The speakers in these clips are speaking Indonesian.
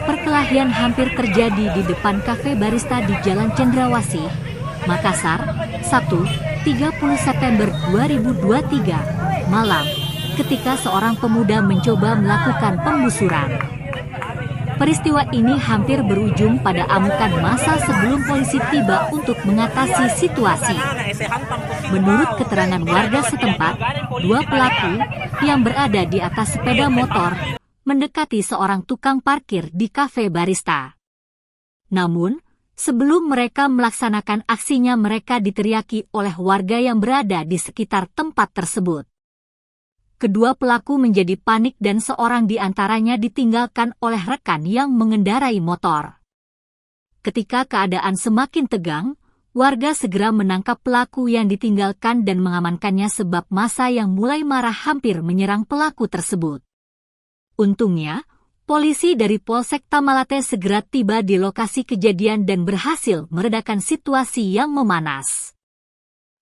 Perkelahian hampir terjadi di depan kafe barista di Jalan Cendrawasih, Makassar, Sabtu, 30 September 2023, malam, ketika seorang pemuda mencoba melakukan penggusuran. Peristiwa ini hampir berujung pada amukan massa sebelum polisi tiba untuk mengatasi situasi. Menurut keterangan warga setempat, dua pelaku yang berada di atas sepeda motor mendekati seorang tukang parkir di kafe barista. Namun, sebelum mereka melaksanakan aksinya, mereka diteriaki oleh warga yang berada di sekitar tempat tersebut. Kedua pelaku menjadi panik dan seorang di antaranya ditinggalkan oleh rekan yang mengendarai motor. Ketika keadaan semakin tegang, warga segera menangkap pelaku yang ditinggalkan dan mengamankannya sebab massa yang mulai marah hampir menyerang pelaku tersebut. Untungnya, polisi dari Polsek Tamalate segera tiba di lokasi kejadian dan berhasil meredakan situasi yang memanas.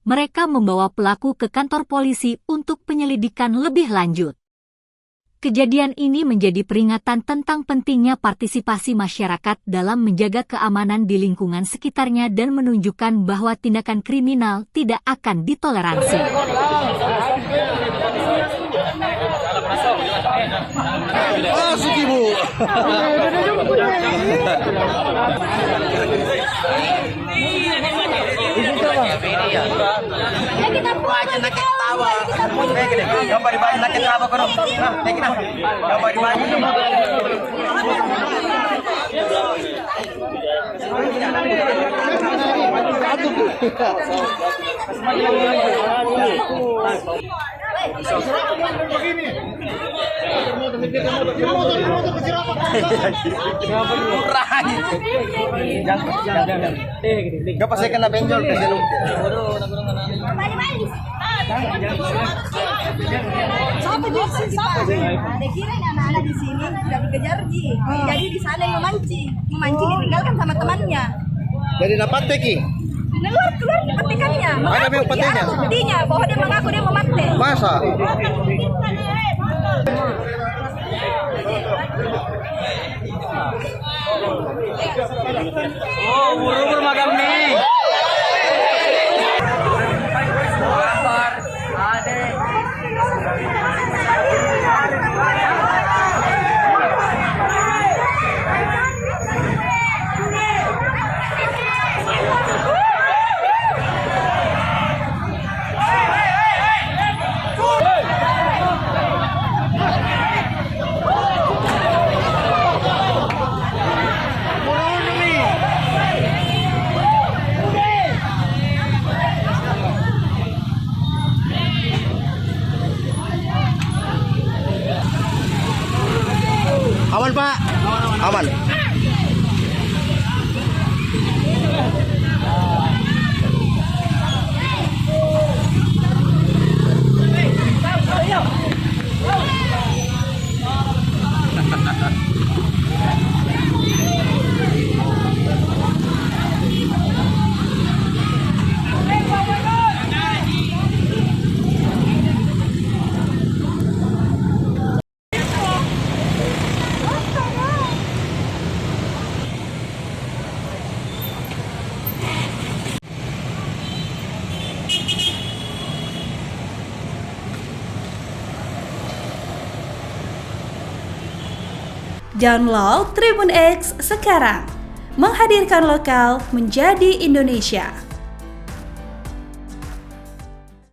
Mereka membawa pelaku ke kantor polisi untuk penyelidikan lebih lanjut. Kejadian ini menjadi peringatan tentang pentingnya partisipasi masyarakat dalam menjaga keamanan di lingkungan sekitarnya dan menunjukkan bahwa tindakan kriminal tidak akan ditoleransi. Gak pasti kena benjol ke sini. Kira anak-anak di sini sudah dikejar Ji. Jadi di sana yang memancing ditinggalkan sama temannya. Jadi dapat teki. Keluar petikannya. Petinya bahwa dia mengaku dia memate. Masa? Oh, buru-buru magang nih. Aman Pak? Aman. Download Tribun X sekarang, menghadirkan lokal menjadi Indonesia.